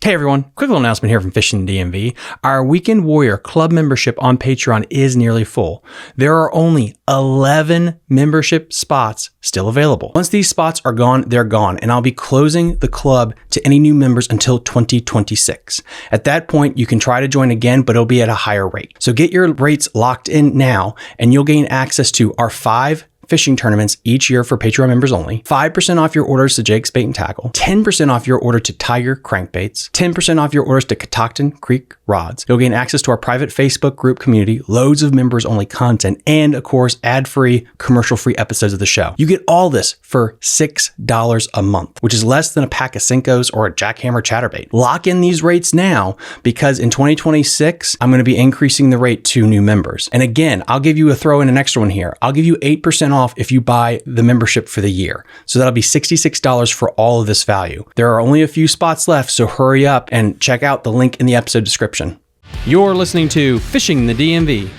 Hey everyone, quick little announcement here from Fishing the DMV. Our Weekend Warrior Club membership on Patreon is nearly full. There are only 11 membership spots still available. Once these spots are gone, they're gone, and I'll be closing the club to any new members until 2026. At that point, you can try to join again, but it'll be at a higher rate. So get your rates locked in now, and you'll gain access to our 5 fishing tournaments each year for Patreon members only, 5% off your orders to Jake's Bait and Tackle, 10% off your order to Tiger Crankbaits, 10% off your orders to Catoctin Creek Rods. You'll gain access to our private Facebook group community, loads of members only content, and of course, ad-free, commercial-free episodes of the show. You get all this for $6 a month, which is less than a pack of Cincos or a jackhammer chatterbait. Lock in these rates now because in 2026, I'm going to be increasing the rate to new members. And again, I'll give you throw in an extra one here. I'll give you 8% off if you buy the membership for the year. So that'll be $66 for all of this value. There are only a few spots left, so hurry up and check out the link in the episode description. You're listening to Fishing the DMV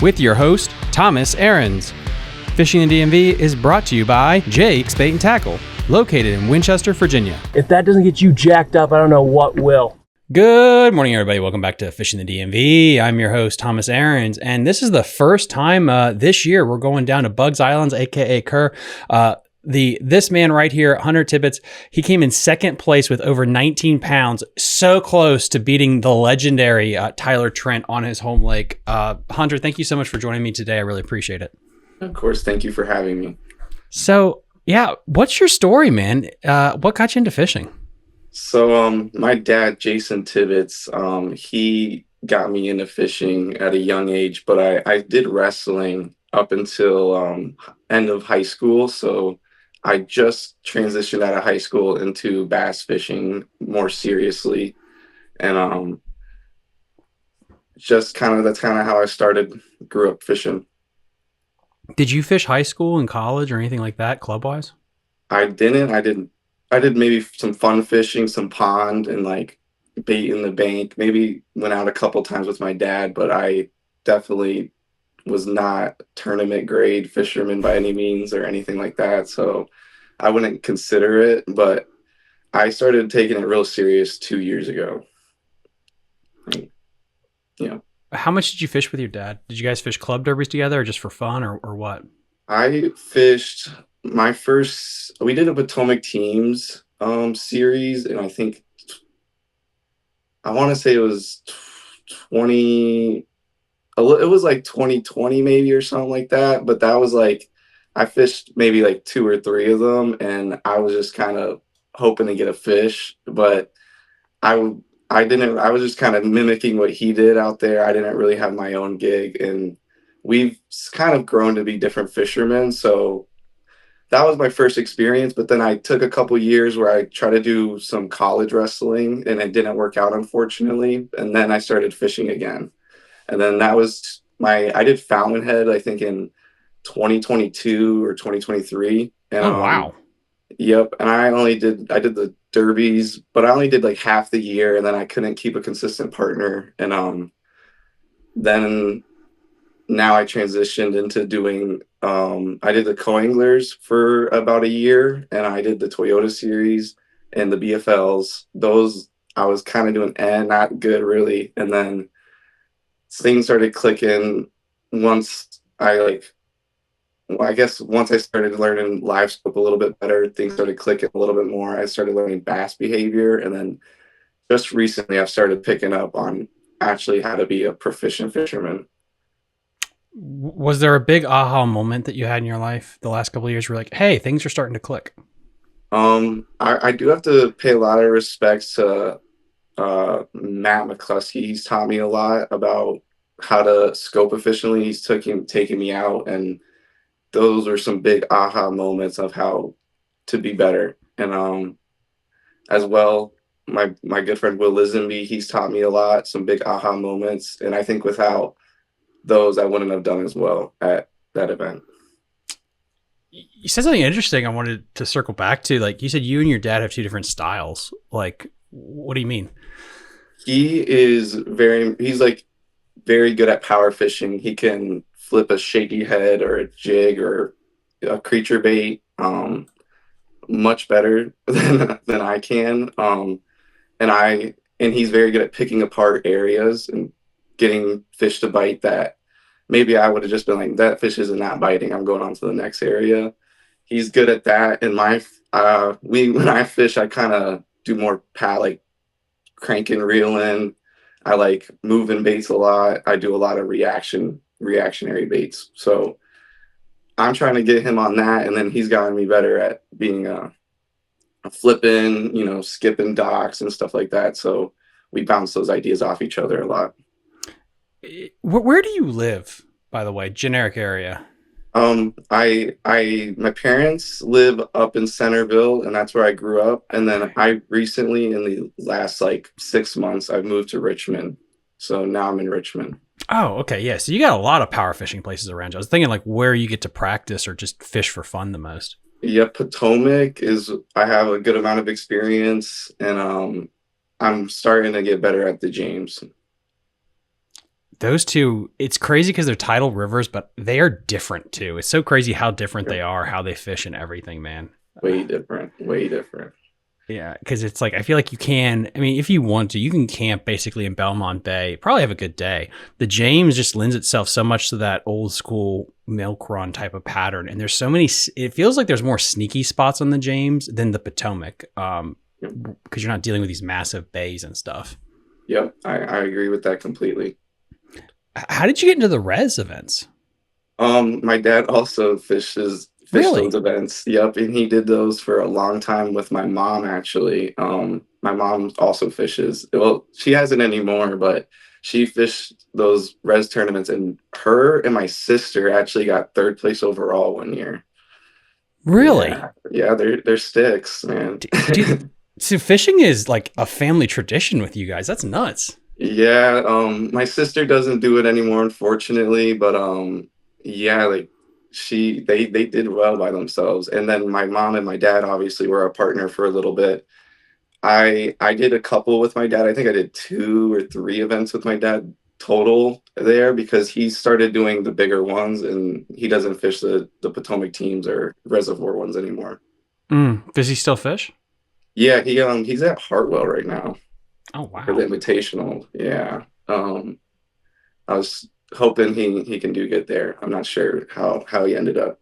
with your host, Thomas Ahrens. Fishing the DMV is brought to you by Jake's Bait and Tackle, located in Winchester, Virginia. If that doesn't get you jacked up, I don't know what will. Good morning, everybody. Welcome back to Fishing the DMV. I'm your host, Thomas Ahrens, and this is the first time this year we're going down to Bugs Islands, aka Kerr. This man right here, Hunter Tibbetts, he came in second place with over 19 pounds, so close to beating the legendary Tyler Trent on his home lake. Hunter, thank you so much for joining me today. I really appreciate it. Of course, thank you for having me. So, yeah, what's your story, man? What got you into fishing? So, my dad, Jason Tibbetts, he got me into fishing at a young age, but I did wrestling up until end of high school. So I just transitioned out of high school into bass fishing more seriously. And that's kind of how I grew up fishing. Did you fish high school and college or anything like that, club-wise? I did maybe some fun fishing, some pond, and like bait in the bank. Maybe went out a couple times with my dad, but I definitely was not tournament grade fisherman by any means or anything like that. So I wouldn't consider it, but I started taking it real serious 2 years ago. How much did you fish with your dad? Did you guys fish club derbies together or just for fun or what? I fished we did a Potomac teams series, and I want to say it was it was like 2020 maybe or something like that, but that was like I fished maybe like 2 or 3 of them, and I was just kind of hoping to get a fish, but I was just kind of mimicking what he did out there. I didn't really have my own gig, and we've kind of grown to be different fishermen, so that was my first experience. But then I took a couple years where I tried to do some college wrestling, and it didn't work out, unfortunately. And then I started fishing again. And then that was I did Fountainhead, I think in 2022 or 2023. And, oh, wow. Yep. And I did the derbies, but I only did like half the year, and then I couldn't keep a consistent partner. And then now I transitioned into doing I did the co-anglers for about a year, and I did the Toyota series and the BFLs. Those I was kind of doing not good really. And then things started clicking once once I started learning LiveScope a little bit better, things started clicking a little bit more. I started learning bass behavior, and then just recently I've started picking up on actually how to be a proficient fisherman. Was there a big aha moment that you had in your life the last couple of years where you're like, hey, things are starting to click? I do have to pay a lot of respects to Matt McCluskey. He's taught me a lot about how to scope efficiently. He's taking me out, and those were some big aha moments of how to be better. And as well, my good friend Will Lisenby, he's taught me a lot, some big aha moments. And I think without those, I wouldn't have done as well at that event. You said something interesting I wanted to circle back to. Like you said, you and your dad have 2 different styles. Like, what do you mean? He's like very good at power fishing. He can flip a shaky head or a jig or a creature bait much better than I can. And and he's very good at picking apart areas and getting fish to bite that maybe I would have just been like, that fish is not biting. I'm going on to the next area. He's good at that. And when I fish, I kind of do more like cranking, reeling. I like moving baits a lot. I do a lot of reactionary baits. So I'm trying to get him on that, and then he's gotten me better at being a flipping, skipping docks and stuff like that. So we bounce those ideas off each other a lot. Where do you live, by the way? Generic area. My parents live up in Centerville, and that's where I grew up. And then I recently, in the last like 6 months, I've moved to Richmond. So now I'm in Richmond. Oh, okay. Yeah. So you got a lot of power fishing places around you. I was thinking like where you get to practice or just fish for fun the most. Yeah, Potomac I have a good amount of experience, and I'm starting to get better at the James. Those two, it's crazy because they're tidal rivers, but they are different too. It's so crazy how different they are, how they fish and everything, man. Way different. Yeah, because it's like, I feel like if you want to, you can camp basically in Belmont Bay, probably have a good day. The James just lends itself so much to that old school milk run type of pattern. And there's so many, it feels like there's more sneaky spots on the James than the Potomac, because you're not dealing with these massive bays and stuff. Yep, I agree with that completely. How did you get into the res events? My dad also fished those events. Yep, and he did those for a long time with my mom, actually. My mom also fishes. Well, she hasn't anymore, but she fished those res tournaments, and her and my sister actually got 3rd place overall one year. Really? Yeah, they're sticks, man. Dude, so fishing is like a family tradition with you guys. That's nuts. Yeah, my sister doesn't do it anymore, unfortunately, but yeah, like they did well by themselves. And then my mom and my dad obviously were a partner for a little bit. I did a couple with my dad. I think I did 2 or 3 events with my dad total there, because he started doing the bigger ones, and he doesn't fish the Potomac teams or reservoir ones anymore. Does he still fish? Yeah, he's at Hartwell right now. Oh, wow. For the Invitational. Yeah. I was hoping he can do good there. I'm not sure how he ended up.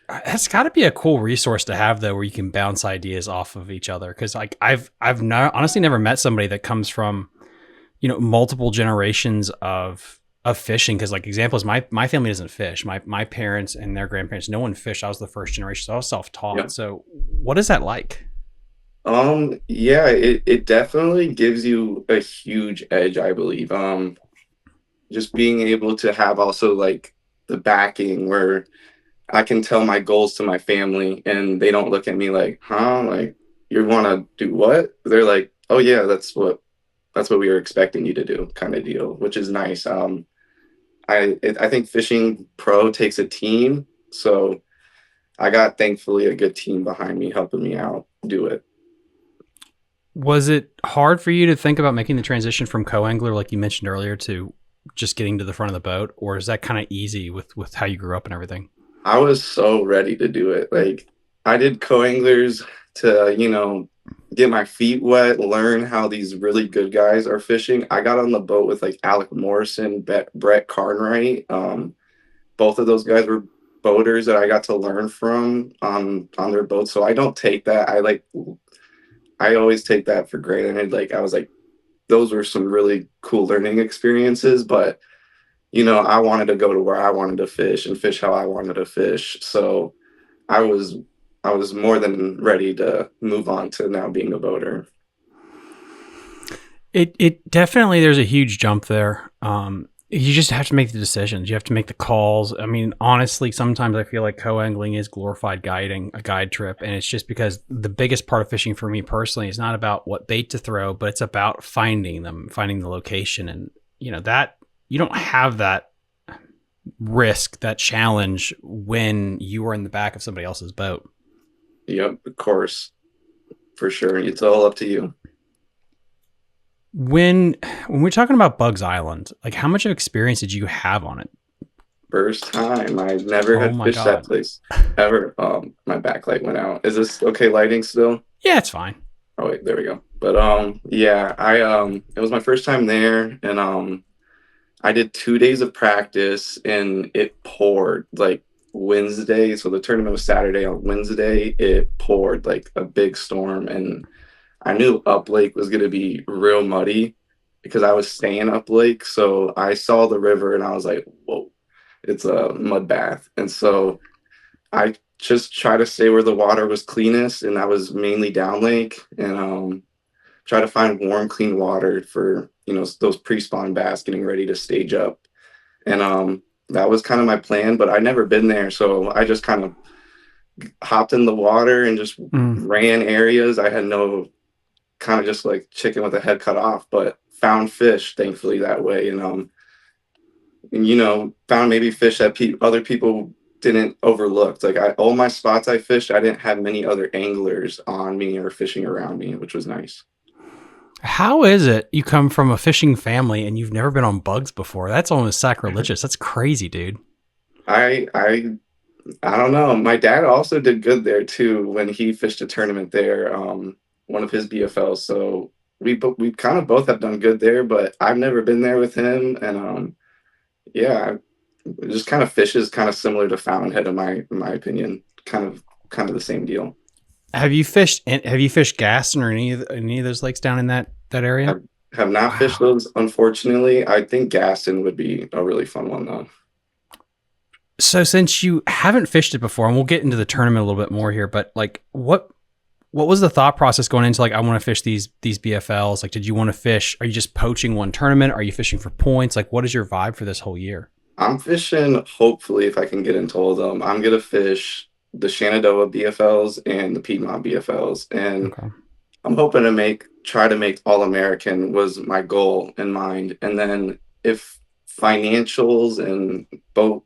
That's got to be a cool resource to have, though, where you can bounce ideas off of each other. Because like I've honestly never met somebody that comes from, multiple generations of fishing. Because like examples, my family doesn't fish. My parents and their grandparents, no one fished. I was the first generation, so I was self-taught. Yep. So what is that like? Yeah, it definitely gives you a huge edge, I believe. Just being able to have also like the backing where I can tell my goals to my family, and they don't look at me like, huh, like you want to do what? They're like, oh yeah, that's what we were expecting you to do, kind of deal, which is nice. I think fishing pro takes a team, so I got thankfully a good team behind me helping me out do it. Was it hard for you to think about making the transition from co-angler, like you mentioned earlier, to just getting to the front of the boat? Or is that kind of easy with how you grew up and everything? I was so ready to do it. Like I did co-anglers to, get my feet wet, learn how these really good guys are fishing. I got on the boat with like Alec Morrison, Brett Carnwright. Both of those guys were boaters that I got to learn from on their boats. So I don't take that. I always take that for granted. Like I was like, those were some really cool learning experiences, but I wanted to go to where I wanted to fish and fish how I wanted to fish. So I was more than ready to move on to now being a boater. It definitely, there's a huge jump there. You just have to make the decisions. You have to make the calls. I mean, honestly, sometimes I feel like co-angling is glorified guiding, a guide trip. And it's just because the biggest part of fishing for me personally is not about what bait to throw, but it's about finding them, finding the location. And, that you don't have that risk, that challenge when you are in the back of somebody else's boat. Yep, of course. For sure. It's all up to you. When we're talking about Bugs Island, like how much of experience did you have on it? First time. I never had fished that place ever. My backlight went out. Is this okay lighting still? Yeah, it's fine. Oh wait, there we go. But yeah, it was my first time there, and I did 2 days of practice, and it poured like Wednesday. So the tournament was Saturday. On Wednesday, it poured like a big storm, and I knew up lake was going to be real muddy because I was staying up lake. So I saw the river, and I was like, whoa, it's a mud bath. And so I just try to stay where the water was cleanest, and that was mainly down lake, and try to find warm, clean water for those pre-spawn bass getting ready to stage up. And that was kind of my plan, but I'd never been there, so I just kind of hopped in the water and just Mm. ran areas. I had no kind of just like chicken with a head cut off, but found fish thankfully that way, and found maybe fish that other people didn't overlook. Like all my spots I fished, I didn't have many other anglers on me or fishing around me, which was nice. How is it you come from a fishing family and you've never been on bugs before? That's almost sacrilegious. That's crazy, dude. I don't know. My dad also did good there too when he fished a tournament there, one of his BFLs. So we kind of both have done good there, but I've never been there with him, and yeah, it just kind of fishes kind of similar to Fountainhead in my opinion. Kind of the same deal. Have you fished Gaston or any of those lakes down in that I area? have not fished Wow. those, unfortunately. I think Gaston would be a really fun one though. So since you haven't fished it before, and we'll get into the tournament a little bit more here, but like what was the thought process going into, like, I want to fish these BFLs? Like, did you want to fish? Are you just poaching one tournament? Are you fishing for points? Like, what is your vibe for this whole year? I'm fishing, hopefully, if I can get into all of them. I'm gonna fish the Shenandoah BFLs and the Piedmont BFLs, and Okay. I'm hoping to try to make All American was my goal in mind. And then if financials and boat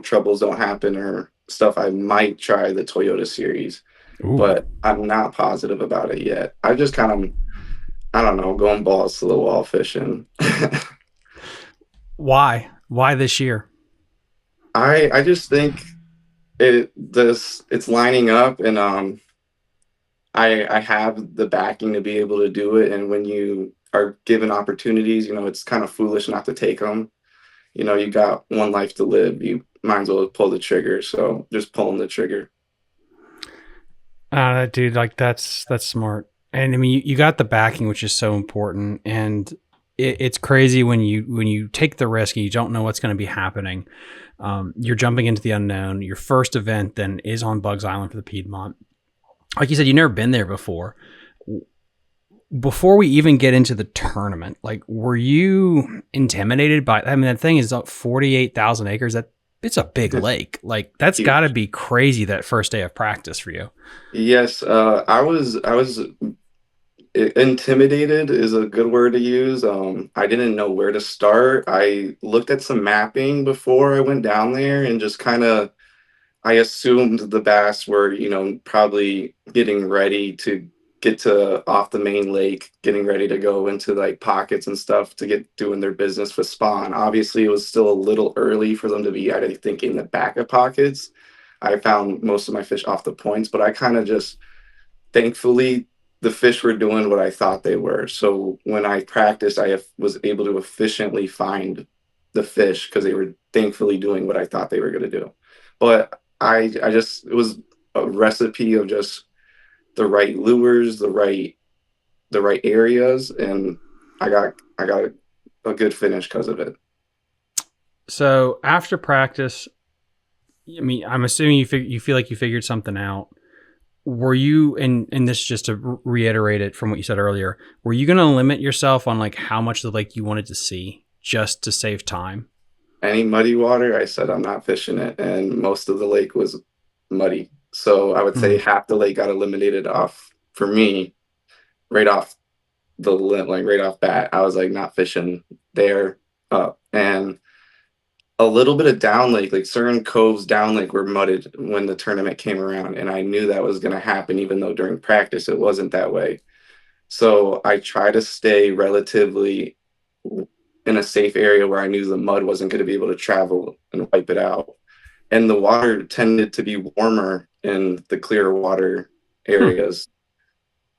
troubles don't happen or stuff, I might try the Toyota series, Ooh. but I'm not positive about it yet. I just kind of, I don't know, going balls to the wall fishing. Why? Why this year? I just think it's lining up, and I have the backing to be able to do it. And when you are given opportunities, it's kind of foolish not to take them. You got one life to live. You might as well pull the trigger. So just pulling the trigger. Dude, like that's smart. And I mean, you got the backing, which is so important. And it's crazy when you take the risk and you don't know what's going to be happening. You're jumping into the unknown. Your first event then is on Bugs Island for the Piedmont. Like you said, you've never been there before. Before we even get into the tournament, like, were you intimidated by? I mean, that thing is up 48,000 acres. It's a big lake. Like, that's got to Huge. be crazy that first day of practice for you. Yes, I was intimidated is a good word to use. I didn't know where to start. I looked at some mapping before I went down there and just kind of I assumed the bass were, probably getting ready to get to off the main lake, getting ready to go into like pockets and stuff to get doing their business with spawn. Obviously, it was still a little early for them to be, I think, in the back of pockets. I found most of my fish off the points, but I kind of just, thankfully, the fish were doing what I thought they were. So when I practiced, was able to efficiently find the fish because they were thankfully doing what I thought they were going to do. But I just it was a recipe of just the right lures, the right areas, and I got a good finish because of it. So after practice, I mean, I'm assuming you feel like you figured something out. Were you, and this just to reiterate it from what you said earlier, were you going to limit yourself on like how much of the lake you wanted to see just to save time? Any muddy water, I said I'm not fishing it, and most of the lake was muddy. So I would say Mm. half the lake got eliminated off for me right off like right off bat. I was like not fishing there up, and a little bit of down lake, like certain coves down lake were mudded when the tournament came around, and I knew that was going to happen, even though during practice it wasn't that way. So I try to stay relatively in a safe area where I knew the mud wasn't going to be able to travel and wipe it out. And the water tended to be warmer in the clear water Hmm. areas.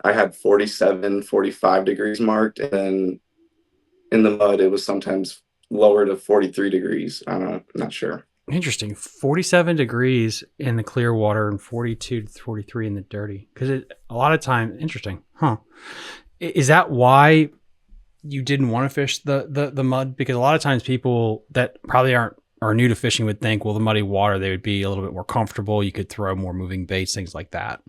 I had 47, 45 degrees marked, and then in the mud it was sometimes lower to 43 degrees. I don't know, I'm not sure. Interesting. 47 degrees in the clear water and 42 to 43 in the dirty. Because a lot of time, interesting. Huh. Is that why you didn't want to fish the mud? Because a lot of times people that probably are new to fishing would think, well, the muddy water, they would be a little bit more comfortable. You could throw more moving baits, things like that.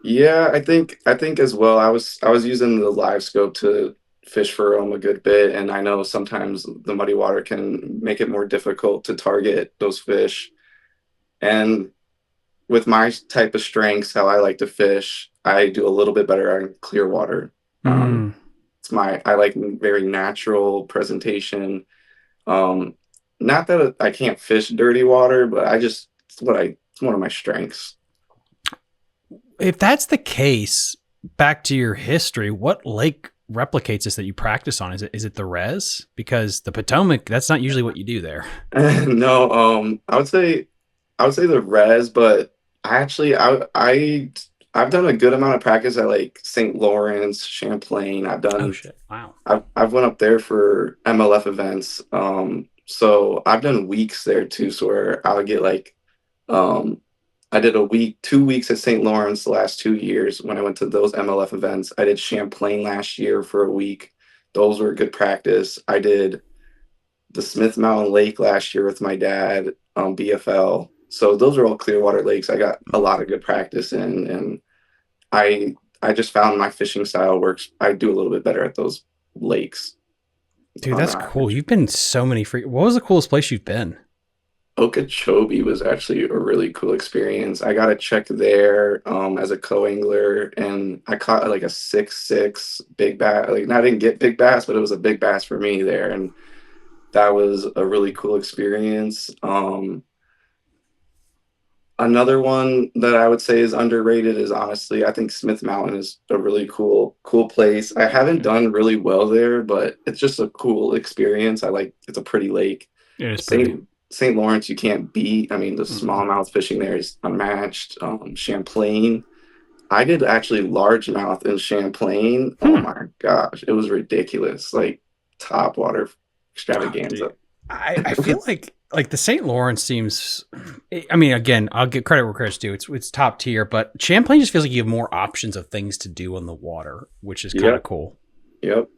Yeah, I think as well. I was using the LiveScope to fish for a good bit, and I know sometimes the muddy water can make it more difficult to target those fish. And with my type of strengths, how I like to fish, I do a little bit better on clear water. Um, Mm. I like very natural presentation. Um, Not that I can't fish dirty water, but it's one of my strengths. If that's the case, back to your history, what lake replicates this that you practice on? Is it the Res? Because the Potomac, that's not usually what you do there. No, I would say the res, but I've done a good amount of practice at like St. Lawrence, Champlain. Oh shit! Wow. I've went up there for MLF events. So I've done weeks there too, so where I'll get like um I did 2 weeks at St. Lawrence the last 2 years when I went to those MLF events. I did Champlain last year for a week. Those were good practice. I did the Smith Mountain Lake last year with my dad on BFL. So those are all clear water lakes. I got a lot of good practice in, and I I just found my fishing style works. I do a little bit better at those lakes Dude, on that's cool. average. You've been so many free. What was the coolest place you've been? Okeechobee was actually a really cool experience. I got a check there as a co-angler, and I caught like a 6'6" big bass. Like, I didn't get big bass, but it was a big bass for me there, and that was a really cool experience. Another one that I would say is underrated is, honestly, I think Smith Mountain is a really cool place. I haven't Yeah, done really well there, but it's just a cool experience. It's a pretty lake. it is pretty. St. Lawrence, you can't beat. I mean, the Mm-mm. smallmouth fishing there is unmatched. Champlain, I did actually largemouth in Champlain. Oh Hmm. my gosh, it was ridiculous. Like, top water Oh, dude, extravaganza. I feel like the St. Lawrence seems. I mean, again, I'll get credit where credit's due. It's top tier, but Champlain just feels like you have more options of things to do on the water, which is kind of Yep. cool. Yep.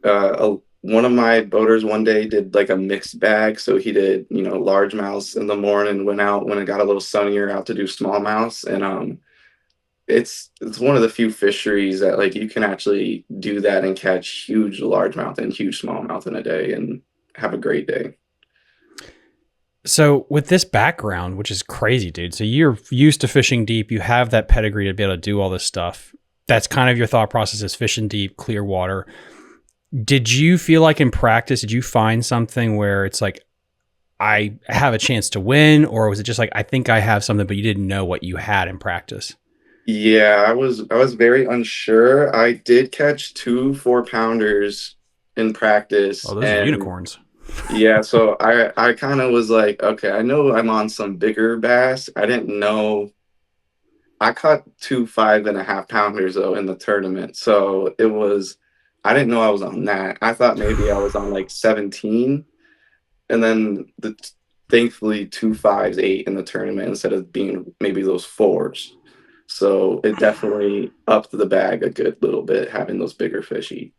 One of my boaters one day did like a mixed bag. So he did, largemouths in the morning, went out when it got a little sunnier out to do smallmouths. And it's one of the few fisheries that like you can actually do that and catch huge largemouth and huge smallmouth in a day and have a great day. So with this background, which is crazy, dude. So you're used to fishing deep. You have that pedigree to be able to do all this stuff. That's kind of your thought process is fishing deep, clear water. Did you feel like in practice, did you find something where it's like, I have a chance to win? Or was it just like, I think I have something, but you didn't know what you had in practice? Yeah, I was very unsure. I did catch two 4 pounders in Oh, practice, those are and unicorns. yeah, so I kind of was like, okay, I know I'm on some bigger bass. I didn't know I caught two 5.5 pounders though in the tournament. So I didn't know I was on that. I thought maybe I was on like 17, and then thankfully two fives, eight in the tournament instead of being maybe those fours. So it definitely upped the bag a good little bit having those bigger fishy.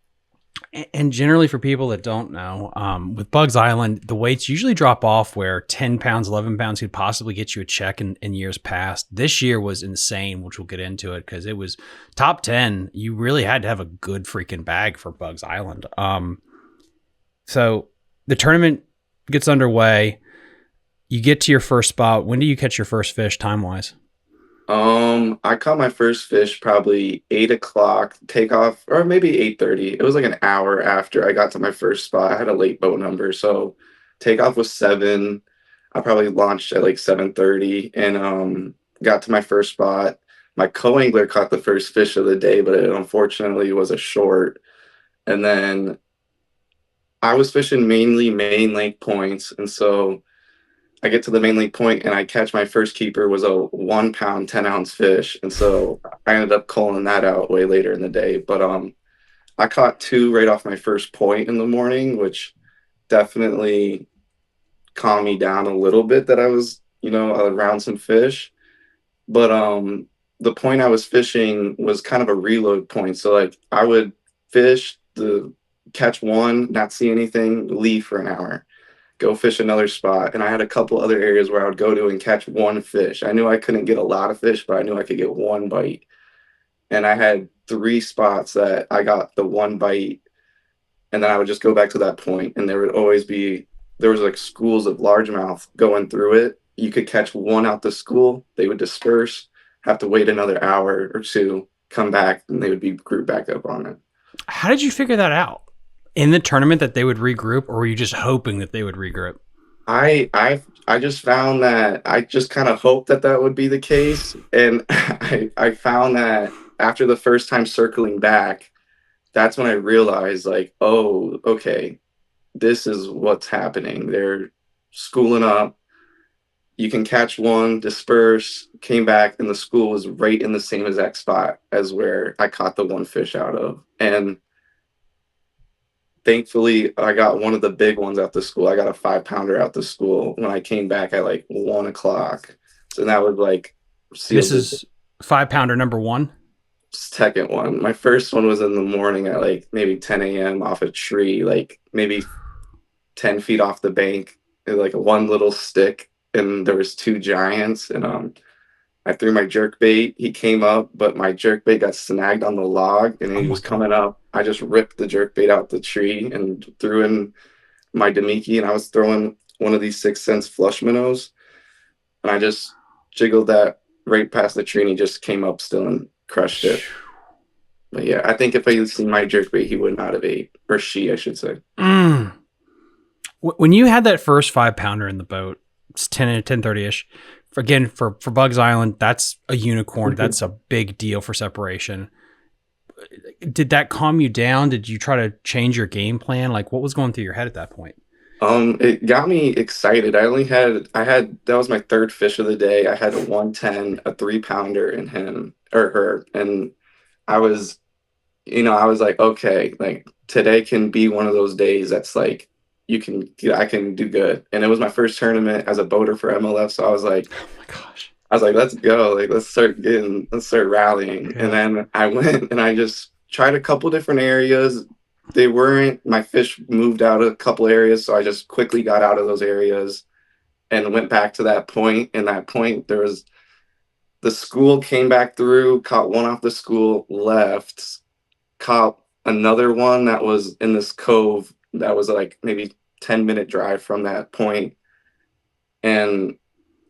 And generally, for people that don't know, with Bugs Island, the weights usually drop off where 10 pounds, 11 pounds could possibly get you a check in years past. This year was insane, which we'll get into it because it was top 10. You really had to have a good freaking bag for Bugs Island. So the tournament gets underway. You get to your first spot. When do you catch your first fish time wise? I caught my first fish probably 8 o'clock takeoff, or maybe 8:30. It was like an hour after I got to my first spot. I had a late boat number, so takeoff was 7. I probably launched at like 7:30 and got to my first spot. My co-angler caught the first fish of the day, but it unfortunately was a short. And then I was fishing mainly main lake points, and so I get to the main lake point and I catch my first keeper was a 1 pound, 10 ounce fish. And so I ended up calling that out way later in the day. But I caught two right off my first point in the morning, which definitely calmed me down a little bit that I was, around some fish. But the point I was fishing was kind of a reload point. So like I would fish the catch one, not see anything, leave for an hour, go fish another spot. And I had a couple other areas where I would go to and catch one fish. I knew I couldn't get a lot of fish, but I knew I could get one bite. And I had three spots that I got the one bite, and then I would just go back to that point, and there was like schools of largemouth going through it. You could catch one out the school, they would disperse, have to wait another hour or two, come back, and they would be grouped back up on it. How did you figure that out? In the tournament that they would regroup, or were you just hoping that they would regroup? I just found that I just kind of hoped that that would be the case, and I found that after the first time circling back, that's when I realized, like, oh, okay, this is what's happening. They're schooling up. You can catch one, disperse, came back, and the school was right in the same exact spot as where I caught the one fish out of. And thankfully, I got one of the big ones out the school. I got a 5 pounder out the school when I came back at like 1 o'clock. So that was like, This is 5 pounder number one. Second one. My first one was in the morning at like maybe 10 a.m. off a tree, like maybe 10 feet off the bank, and like one little stick, and there was two giants. And I threw my jerk bait. He came up, but my jerk bait got snagged on the log, and he was coming up. I just ripped the jerk bait out the tree and threw in my Demiki, and I was throwing one of these 6 cents flush minnows, and I just jiggled that right past the tree, and he just came up still and crushed it. But yeah, I think if I had seen my jerkbait, he would not have ate, or she, I should say. When you had that first 5 pounder in the boat, it's 10:30ish. Again, for Bugs Island, that's a unicorn. That's a big deal for separation. Did that calm you down? Did you try to change your game plan? Like, what was going through your head at that point? It got me excited. That was my third fish of the day. I had a 110, a 3 pounder in him or her. And I was like, okay, like today can be one of those days that's like, I can do good. And it was my first tournament as a boater for MLF. So I was like, oh my gosh, let's go. Like, let's start rallying. Yeah. And then I went and I just tried a couple different areas. My fish moved out a couple areas. So I just quickly got out of those areas and went back to that point. And that point, there was the school came back through, caught one off the school, left, caught another one that was in this cove that was like maybe 10-minute drive from that point. And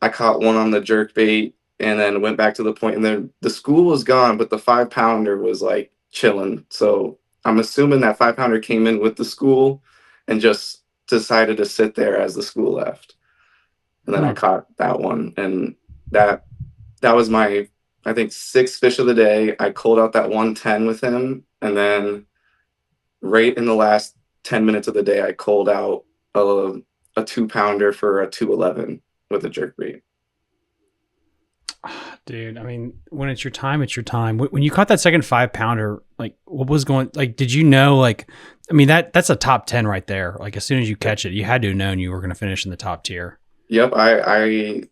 I caught one on the jerk bait and then went back to the point, and then the school was gone, but the 5 pounder was like chilling. So I'm assuming that 5 pounder came in with the school and just decided to sit there as the school left. And then I caught that one, and that was my, I think, 6th fish of the day. I culled out that 110 with him, and then right in the last 10 minutes of the day, I culled out a 2 pounder for a 211 with a jerkbait. Dude, I mean, when it's your time, it's your time. When you caught that second 5 pounder, like, what was going? Like, did you know? Like, I mean, that's a top 10 right there. Like, as soon as you catch it, you had to have known you were going to finish in the top tier. Yep, I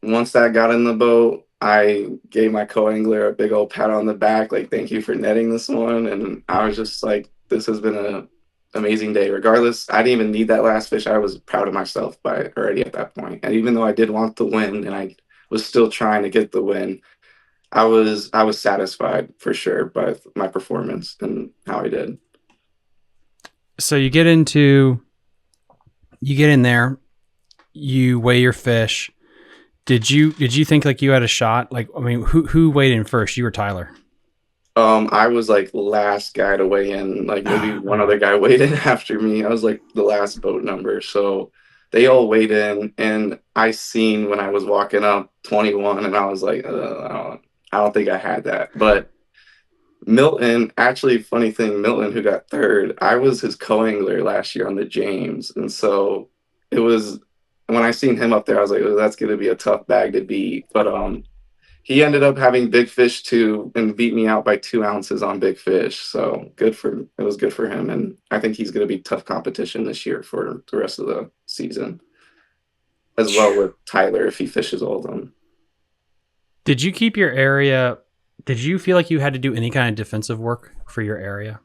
once that got in the boat, I gave my co-angler a big old pat on the back, like, thank you for netting this one. And I was just like, this has been an amazing day. Regardless, I didn't even need that last fish. I was proud of myself already at that point. And even though I did want the win and I was still trying to get the win, I was satisfied for sure by my performance and how I did. So you get in there, you weigh your fish. Did you think like you had a shot? Like, I mean, who weighed in first? You or Tyler? I was like last guy to weigh in. Like maybe one other guy weighed in after me. I was like the last boat number. So they all weighed in, and I seen when I was walking up 21, and I was like, I don't think I had that. But Milton, actually, funny thing, Milton, who got third, I was his co-angler last year on the James. And so it was when I seen him up there, I was like, oh, that's going to be a tough bag to beat. But he ended up having big fish too and beat me out by 2 ounces on big fish. So it was good for him. And I think he's going to be tough competition this year for the rest of the season, as well with Tyler if he fishes all of them. Did you keep your area? Did you feel like you had to do any kind of defensive work for your area?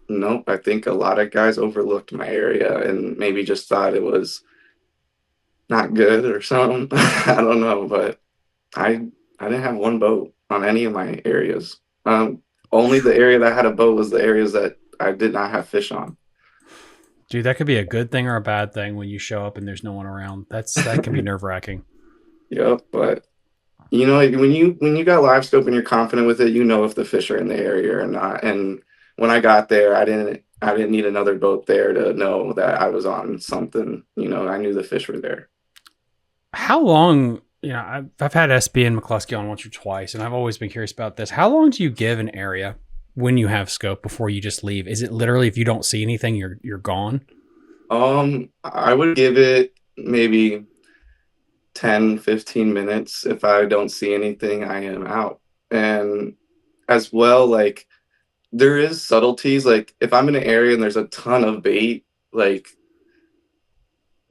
Nope. I think a lot of guys overlooked my area and maybe just thought it was not good or something. I don't know, but I didn't have one boat on any of my areas. Only the area that had a boat was the areas that I did not have fish on. Dude, that could be a good thing or a bad thing when you show up and there's no one around. That can be nerve-wracking. Yep, but you know, when you got LiveScope and you're confident with it, you know if the fish are in the area or not. And when I got there, I didn't need another boat there to know that I was on something. You know, I knew the fish were there. How long? You know, I've had SB and McCluskey on once or twice, and I've always been curious about this. How long do you give an area when you have scope before you just leave? Is it literally if you don't see anything, you're gone? I would give it maybe 10, 15 minutes. If I don't see anything, I am out. And as well, like there is subtleties. Like if I'm in an area and there's a ton of bait, like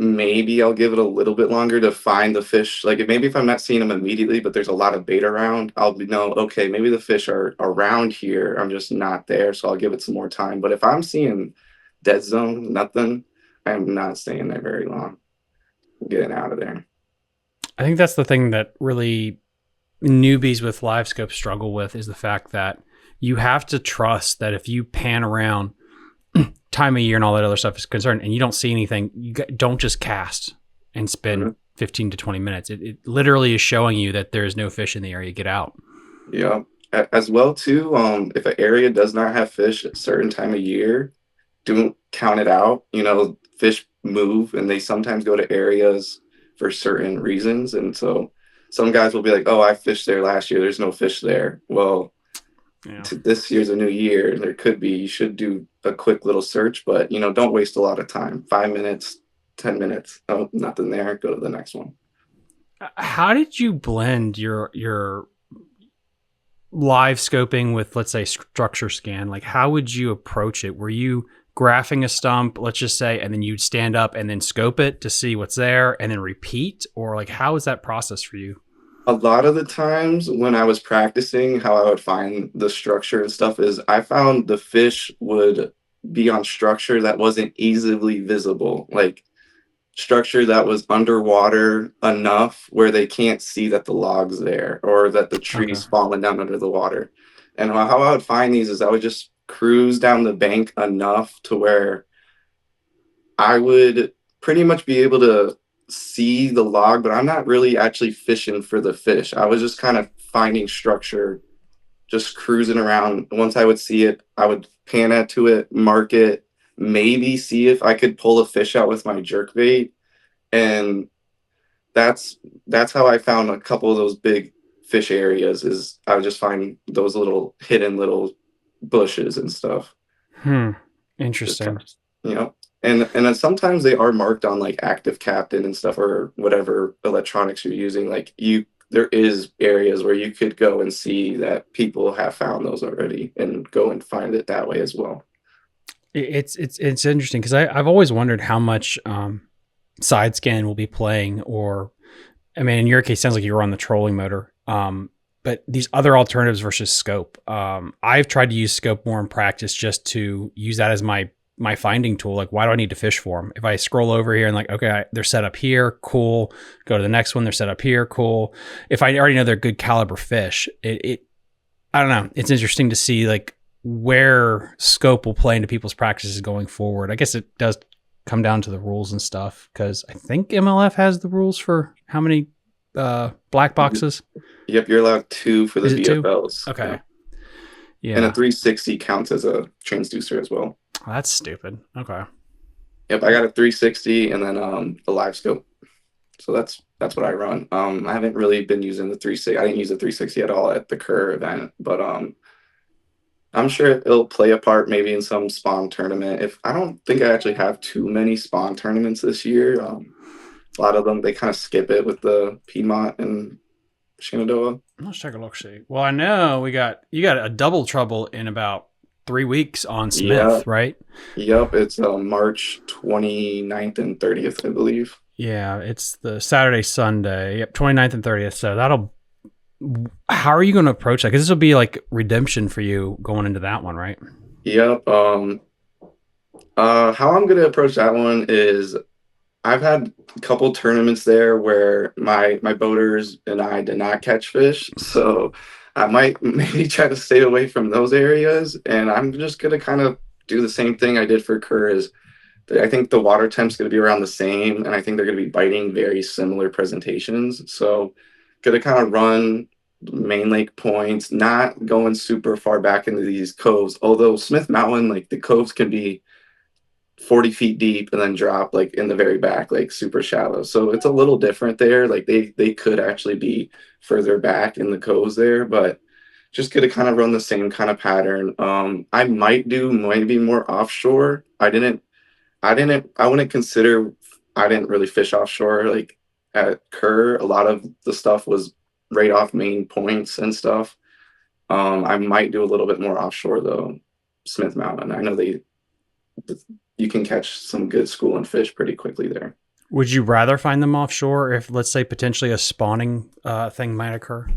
maybe I'll give it a little bit longer to find the fish. Like maybe if I'm not seeing them immediately, but there's a lot of bait around, okay, maybe the fish are around here. I'm just not there. So I'll give it some more time. But if I'm seeing dead zone, nothing, I'm not staying there very long. I'm getting out of there. I think that's the thing that really newbies with LiveScope struggle with is the fact that you have to trust that if you pan around, time of year and all that other stuff is concerned, and you don't see anything, don't just cast and spend 15 to 20 minutes. It literally is showing you that there is no fish in the area. Get out. Yeah. As well too, if an area does not have fish at a certain time of year, don't count it out. You know, fish move and they sometimes go to areas for certain reasons. And so some guys will be like, oh, I fished there last year, there's no fish there. Well, this year's a new year. There could be. You should do a quick little search, but you know, don't waste a lot of time. 5 minutes, 10 minutes. Oh, nothing there. Go to the next one. How did you blend your live scoping with, let's say, structure scan? Like, how would you approach it? Were you graphing a stump, let's just say, and then you'd stand up and then scope it to see what's there and then repeat? Or like, how is that process for you? A lot of the times when I was practicing, how I would find the structure and stuff is I found the fish would be on structure that wasn't easily visible, like structure that was underwater enough where they can't see that the log's there or that the tree's falling down under the water. And how I would find these is I would just cruise down the bank enough to where I would pretty much be able to see the log, but I'm not really actually fishing for the fish. I was just kind of finding structure, just cruising around. Once I would see it, I would pan out to it, mark it, maybe see if I could pull a fish out with my jerk bait. And that's how I found a couple of those big fish areas. Is I would just find those little hidden little bushes and stuff. Interesting. You know, and then sometimes they are marked on like active captain and stuff or whatever electronics you're using. Like there is areas where you could go and see that people have found those already and go and find it that way as well. It's interesting because I've always wondered how much side scan will be playing, or I mean, in your case, it sounds like you were on the trolling motor. But these other alternatives versus scope, I've tried to use scope more in practice just to use that as my finding tool. Like, why do I need to fish for them? If I scroll over here and like, okay, they're set up here, cool. Go to the next one, they're set up here, cool. If I already know they're good caliber fish, I don't know. It's interesting to see like where scope will play into people's practices going forward. I guess it does come down to the rules and stuff, because I think MLF has the rules for how many black boxes. Yep, you're allowed 2 for the BFLs. Okay. Yeah. And a 360 counts as a transducer as well. Oh, that's stupid. Okay. Yep, I got a 360 and then the LiveScope. So that's what I run. I haven't really been using the 360. I didn't use the 360 at all at the Kerr event, but I'm sure it'll play a part maybe in some spawn tournament. I don't think I actually have too many spawn tournaments this year. A lot of them, they kind of skip it with the Piedmont and Shenandoah. Let's take a look. See. Well, I know you got a double trouble in about 3 weeks on Yeah. Smith, right? Yep. It's March 29th and 30th, I believe. Yeah, it's the Saturday, Sunday. Yep, 29th and 30th. So that'll. How are you going to approach that? Because this will be like redemption for you going into that one, right? Yep. How I'm gonna approach that one is I've had a couple tournaments there where my boaters and I did not catch fish, so I might maybe try to stay away from those areas, and I'm just gonna kind of do the same thing I did for Kerr. Is I think the water temp's gonna be around the same, and I think they're gonna be biting very similar presentations. So, gonna kind of run main lake points, not going super far back into these coves. Although Smith Mountain, like the coves can be 40 feet deep and then drop like in the very back, like super shallow. So it's a little different there. Like they could actually be further back in the coves there, but just gonna kind of run the same kind of pattern. I might do maybe more offshore. I wouldn't consider I didn't really fish offshore like at Kerr. A lot of the stuff was right off main points and stuff. I might do a little bit more offshore though. Smith Mountain. I know you can catch some good schooling fish pretty quickly there. Would you rather find them offshore if, let's say, potentially a spawning thing might occur?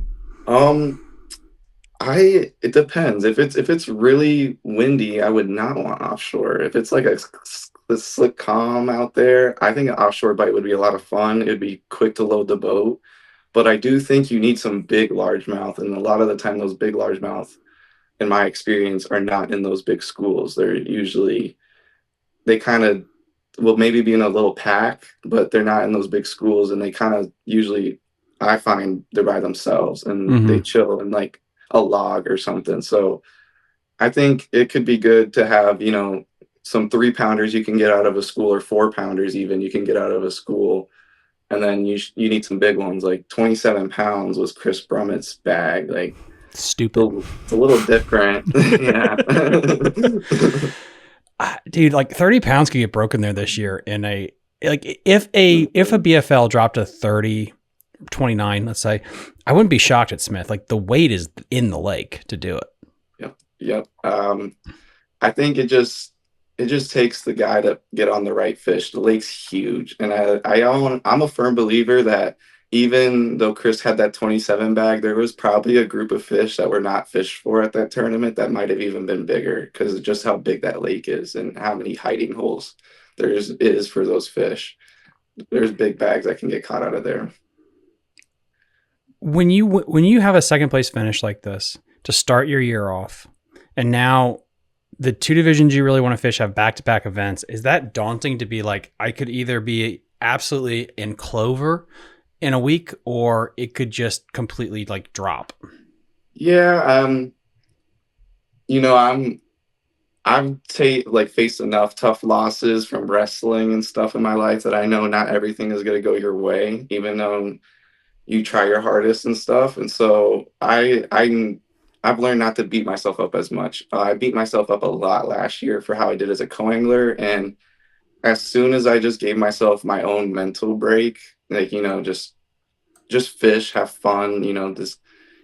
It depends. If it's really windy, I would not want offshore. If it's like a slick calm out there, I think an offshore bite would be a lot of fun. It'd be quick to load the boat. But I do think you need some big largemouth, and a lot of the time those big largemouth, in my experience, are not in those big schools. They kind of will maybe be in a little pack, but they're not in those big schools, and they kind of usually, I find, they're by themselves and they chill in like a log or something. So I think it could be good to have, some 3-pounders you can get out of a school, or 4-pounders even you can get out of a school. And then you need some big ones. Like 27 pounds was Chris Brummett's bag. Like, Stupid. it's a little different. Yeah. Dude, like 30 pounds could get broken there this year in if a BFL dropped a 30, 29, let's say, I wouldn't be shocked at Smith. Like the weight is in the lake to do it. Yep. I think it just takes the guy to get on the right fish. The lake's huge, and I'm a firm believer that even though Chris had that 27 bag, there was probably a group of fish that were not fished for at that tournament that might have even been bigger because of just how big that lake is and how many hiding holes is for those fish. There's big bags that can get caught out of there. When you have a second place finish like this to start your year off, and now the 2 divisions you really want to fish have back-to-back events, is that daunting to be like, I could either be absolutely in clover in a week, or it could just completely like drop? Yeah. I've faced enough tough losses from wrestling and stuff in my life that I know not everything is going to go your way, even though you try your hardest and stuff. And so I've learned not to beat myself up as much. I beat myself up a lot last year for how I did as a co-angler. And as soon as I just gave myself my own mental break, like, just fish, have fun,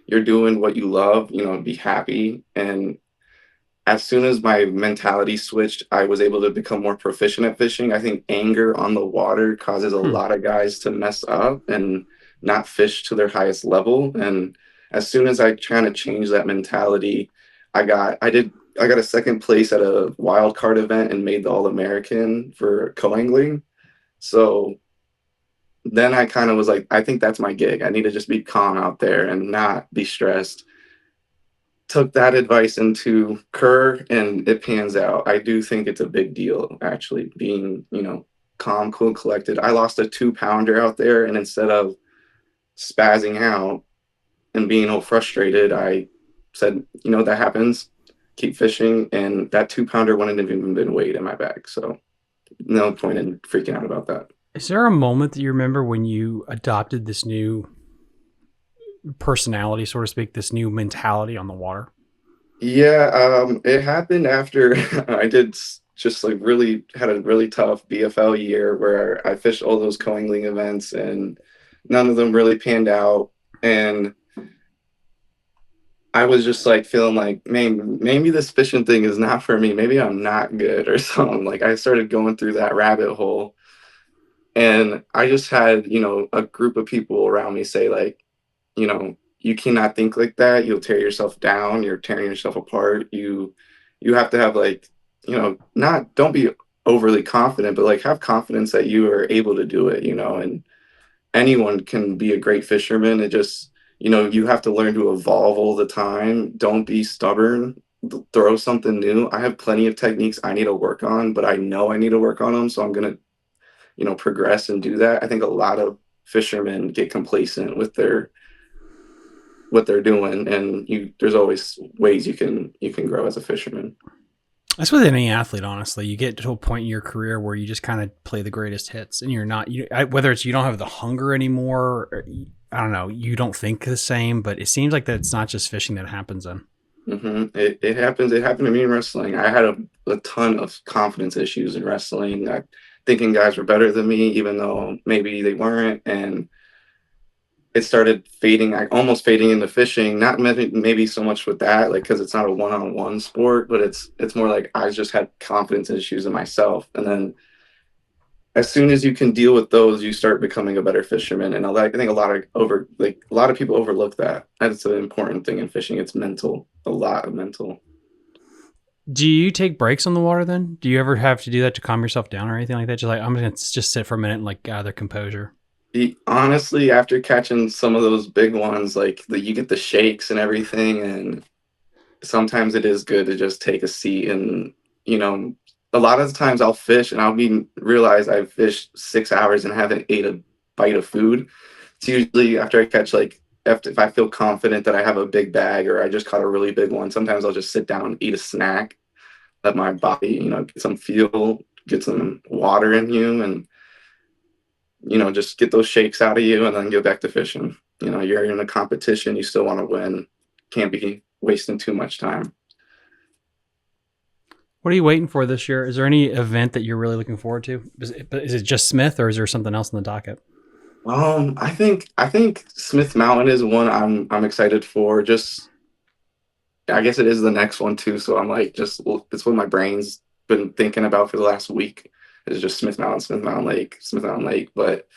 you're doing what you love, be happy. And as soon as my mentality switched, I was able to become more proficient at fishing. I think anger on the water causes a lot of guys to mess up and not fish to their highest level. And as soon as I try to change that mentality, I got a second place at a wild card event and made the All-American for co-angling. So then I kind of was like, I think that's my gig. I need to just be calm out there and not be stressed. Took that advice into Kerr, and it pans out. I do think it's a big deal, actually, being, calm, cool, collected. I lost a 2-pounder out there, and instead of spazzing out and being all frustrated, I said, that happens. Keep fishing, and that 2-pounder wouldn't have even been weighed in my bag. So no point in freaking out about that. Is there a moment that you remember when you adopted this new personality, so to speak, this new mentality on the water? Yeah, it happened after I did just like really had a really tough BFL year where I fished all those coingling events and none of them really panned out. And I was just like feeling like, man, maybe this fishing thing is not for me. Maybe I'm not good or something. Like I started going through that rabbit hole. And I just had, a group of people around me say, like, you cannot think like that. You'll tear yourself down. You're tearing yourself apart. You have to have like, not don't be overly confident, but like have confidence that you are able to do it, and anyone can be a great fisherman. It just, you have to learn to evolve all the time. Don't be stubborn. Throw something new. I have plenty of techniques I need to work on, but I know I need to work on them. So I'm going to, progress and do that. I think a lot of fishermen get complacent with what they're doing, and there's always ways you can grow as a fisherman. That's with any athlete, honestly. You get to a point in your career where you just kind of play the greatest hits, and you're not, whether it's you don't have the hunger anymore, or, I don't know, you don't think the same, but it seems like that it's not just fishing that happens then. It happens. It happened to me in wrestling. I had a ton of confidence issues in wrestling. Thinking guys were better than me, even though maybe they weren't. And it started fading. I almost fading into fishing. Not maybe so much with that, like because it's not a one-on-one sport, but it's more like I just had confidence issues in myself. And then as soon as you can deal with those, you start becoming a better fisherman. And I think a lot of people overlook that. That's an important thing in fishing. It's mental, a lot of mental. Do you take breaks on the water then? Do you ever have to do that to calm yourself down or anything like that? Just like, I'm going to just sit for a minute and like gather composure. Honestly, after catching some of those big ones, like you get the shakes and everything, and sometimes it is good to just take a seat. And a lot of the times I'll fish and realize I've fished 6 hours and haven't ate a bite of food. It's usually after I catch if I feel confident that I have a big bag or I just caught a really big one. Sometimes I'll just sit down and eat a snack, let my body, get some fuel, get some water in you, and just get those shakes out of you and then get back to fishing. You're in a competition, you still want to win. Can't be wasting too much time. What are you waiting for this year? Is there any event that you're really looking forward to? Is it just Smith or is there something else in the docket? I think Smith Mountain is one I'm excited for. Just, I guess it is the next one too. So I'm like, it's what my brain's been thinking about for the last week. Is just Smith Mountain Lake. But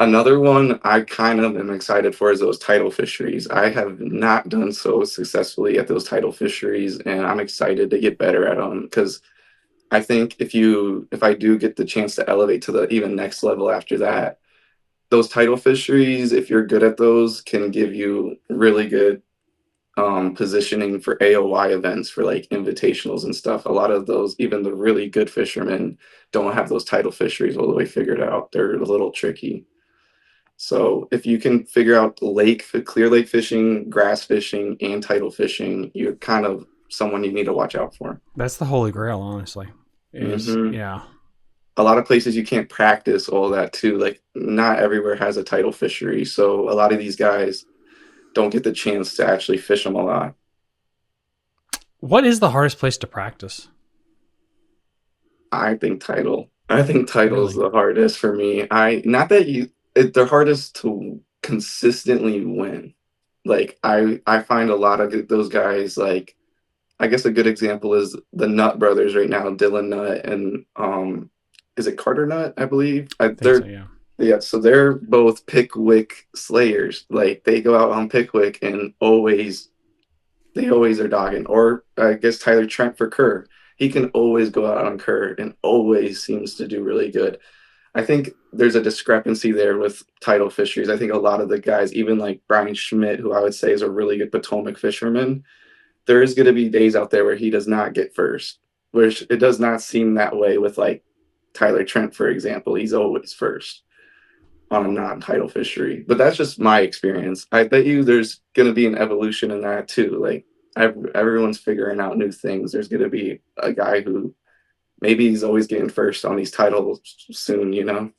another one I kind of am excited for is those tidal fisheries. I have not done so successfully at those tidal fisheries, and I'm excited to get better at them because I think if I do get the chance to elevate to the even next level after that, those tidal fisheries, if you're good at those, can give you really good positioning for AOY events, for like invitationals and stuff. A lot of those, even the really good fishermen, don't have those tidal fisheries all the way figured out. They're a little tricky. So if you can figure out clear lake fishing, grass fishing, and tidal fishing, you're kind of someone you need to watch out for. That's the holy grail, honestly. Yeah. A lot of places you can't practice all that too. Like not everywhere has a tidal fishery. So a lot of these guys don't get the chance to actually fish them a lot. What is the hardest place to practice? I think tidal. Is the hardest for me. They're hardest to consistently win. Like I find a lot of those guys, like I guess a good example is the Nutt brothers right now, Dylan Nutt and is it Carter Nutt, I believe? Yeah, so they're both Pickwick slayers. Like they go out on Pickwick and they always are dogging. Or I guess Tyler Trent for Kerr. He can always go out on Kerr and always seems to do really good. I think there's a discrepancy there with tidal fisheries. I think a lot of the guys, even like Brian Schmidt, who I would say is a really good Potomac fisherman, there is going to be days out there where he does not get first, which it does not seem that way with like Tyler Trent, for example. He's always first on a non-tidal fishery, but that's just my experience. I bet you there's going to be an evolution in that too. Like everyone's figuring out new things. There's going to be a guy who maybe he's always getting first on these titles soon,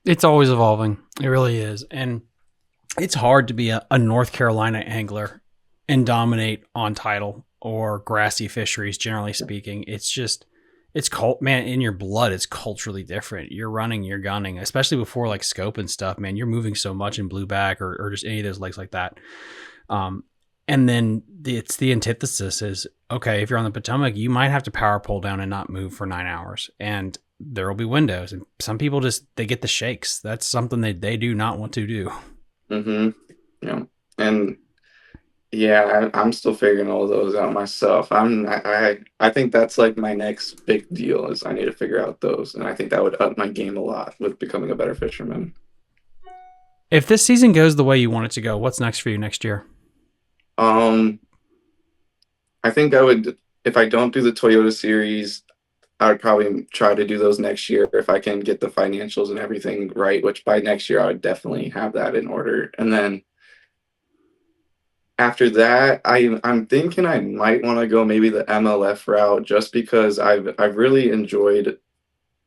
It's always evolving. It really is. And it's hard to be a North Carolina angler and dominate on tidal. or grassy fisheries, generally speaking, it's just, it's man, in your blood, it's culturally different. You're running, you're gunning, especially before like scope and stuff, man, you're moving so much in blueback or just any of those lakes like that. And then it's the antithesis is, okay, if you're on the Potomac, you might have to power pull down and not move for 9 hours. And there will be windows. And some people they get the shakes. That's something that they do not want to do. Mm-hmm. Yeah. And yeah, I'm still figuring all those out myself. I think that's like my next big deal is I need to figure out those. And I think that would up my game a lot with becoming a better fisherman. If this season goes the way you want it to go, what's next for you next year? I think I would, if I don't do the Toyota series, I would probably try to do those next year if I can get the financials and everything right, which by next year I would definitely have that in order. And then after that, I'm thinking I might want to go maybe the MLF route just because I've really enjoyed.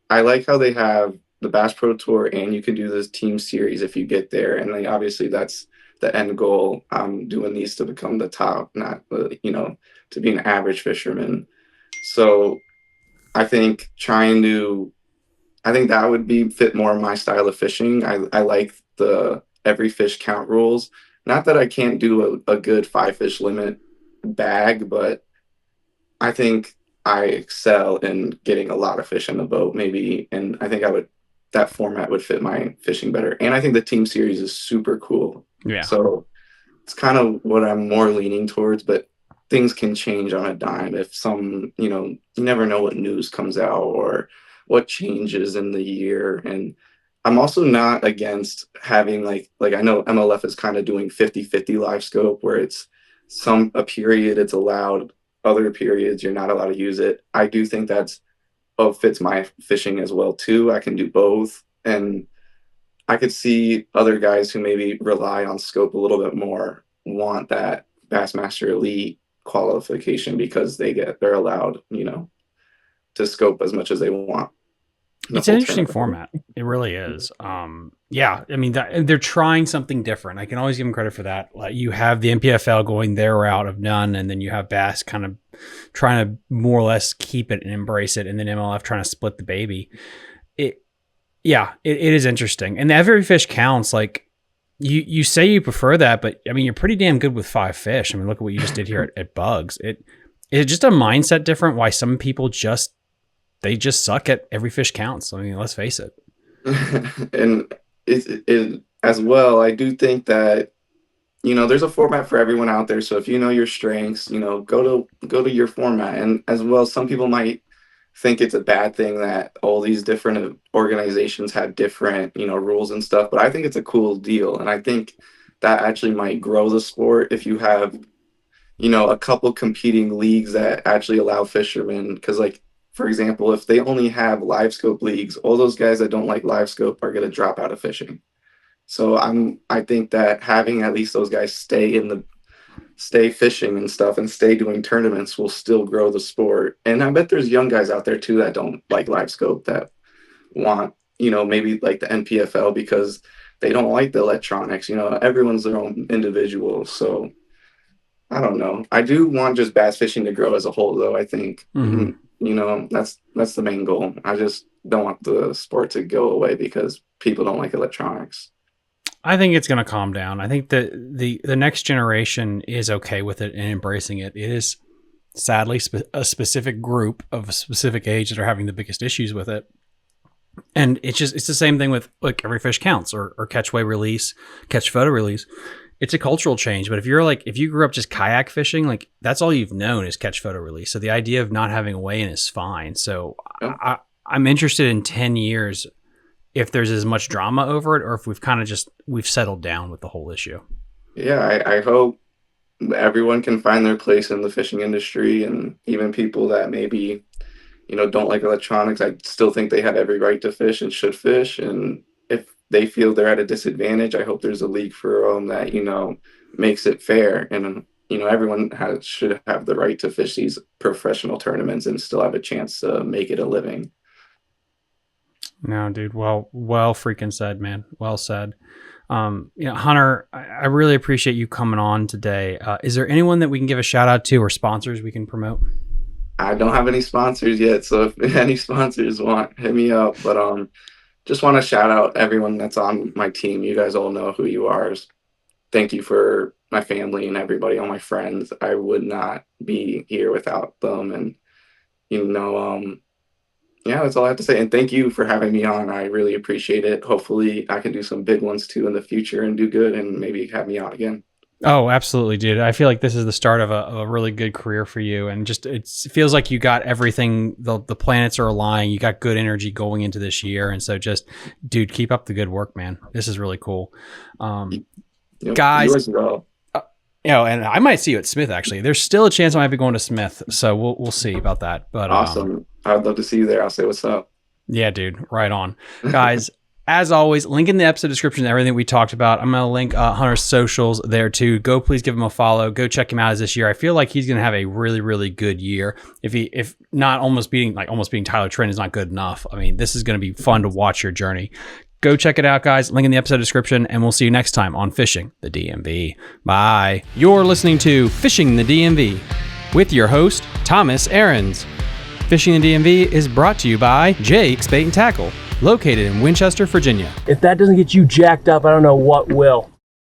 I like how they have the Bass Pro Tour and you can do this team series if you get there, and then obviously that's the end goal. I'm doing these to become the top, not to be an average fisherman. So I think I think that would be fit more my style of fishing. I like the every fish count rules. Not that I can't do a good 5-fish limit bag, but I think I excel in getting a lot of fish in the boat, maybe. And I think that format would fit my fishing better. And I think the team series is super cool. Yeah. So it's kind of what I'm more leaning towards, but things can change on a dime. If you never know what news comes out or what changes in the year. And I'm also not against having like I know MLF is kind of doing 50-50 live scope where it's a period it's allowed, other periods you're not allowed to use it. I do think fits my fishing as well too. I can do both. And I could see other guys who maybe rely on scope a little bit more want that Bassmaster Elite qualification because they're allowed, to scope as much as they want. It's an interesting format. It really is. Yeah, I mean, they're trying something different. I can always give them credit for that. Like you have the MPFL going their route of none, and then you have Bass kind of trying to more or less keep it and embrace it, and then MLF trying to split the baby. It is interesting. And every fish counts. Like you say you prefer that, but I mean, you're pretty damn good with 5 fish. I mean, look at what you just did here at Bugs. It's just a mindset different. Why some people they just suck at every fish counts. I mean, let's face it. And it as well, I do think that, there's a format for everyone out there. So if you know your strengths, go to your format. And as well, some people might think it's a bad thing that all these different organizations have different, rules and stuff. But I think it's a cool deal. And I think that actually might grow the sport if you have, a couple competing leagues that actually allow fishermen. Because for example, if they only have LiveScope leagues, all those guys that don't like LiveScope are going to drop out of fishing. So I think that having at least those guys stay fishing and stuff and stay doing tournaments will still grow the sport. And I bet there's young guys out there too that don't like LiveScope that want, maybe like the NPFL because they don't like the electronics. Everyone's their own individual. So I don't know. I do want just bass fishing to grow as a whole, though. I think. Mm-hmm. That's the main goal. I just don't want the sport to go away because people don't like electronics. I think it's going to calm down. I think that the next generation is okay with it and embracing it. It is sadly a specific group of a specific age that are having the biggest issues with it. And it's the same thing with like every fish counts or catch weigh release, catch photo release. It's a cultural change, but if you grew up just kayak fishing, like that's all you've known is catch, photo, release. So the idea of not having a weigh-in is fine. So I'm interested in 10 years if there's as much drama over it or if we've settled down with the whole issue. Yeah, I hope everyone can find their place in the fishing industry, and even people that maybe, don't like electronics, I still think they have every right to fish and should fish. And if they feel they're at a disadvantage, I hope there's a league for them that, makes it fair. And, everyone should have the right to fish these professional tournaments and still have a chance to make it a living. No, dude. Well freaking said, man. Well said. Hunter, I really appreciate you coming on today. Is there anyone that we can give a shout out to or sponsors we can promote? I don't have any sponsors yet, so if any sponsors want, hit me up. But just want to shout out everyone that's on my team. You guys all know who you are. Thank you for my family and everybody, all my friends. I would not be here without them. And yeah, that's all I have to say. And thank you for having me on. I really appreciate it. Hopefully I can do some big ones too in the future and do good and maybe have me on again. Oh, absolutely, dude. I feel like this is the start of a really good career for you. And just, it feels like you got everything. The planets are aligning. You got good energy going into this year. And so just, dude, keep up the good work, man. This is really cool. Guys, yours as well. And I might see you at Smith, actually. There's still a chance I might be going to Smith. So we'll see about that. But awesome. I'd love to see you there. I'll say what's up. Yeah, dude. Right on. Guys, as always, link in the episode description, everything we talked about. I'm going to link Hunter's socials there too. Go please give him a follow. Go check him out as this year. I feel like he's going to have a really, really good year. If not almost beating Tyler Trent is not good enough. I mean, this is going to be fun to watch your journey. Go check it out, guys. Link in the episode description, and we'll see you next time on Fishing the DMV. Bye. You're listening to Fishing the DMV with your host, Thomas Ahrens. Fishing the DMV is brought to you by Jake's Bait and Tackle, located in Winchester, Virginia. If that doesn't get you jacked up, I don't know what will.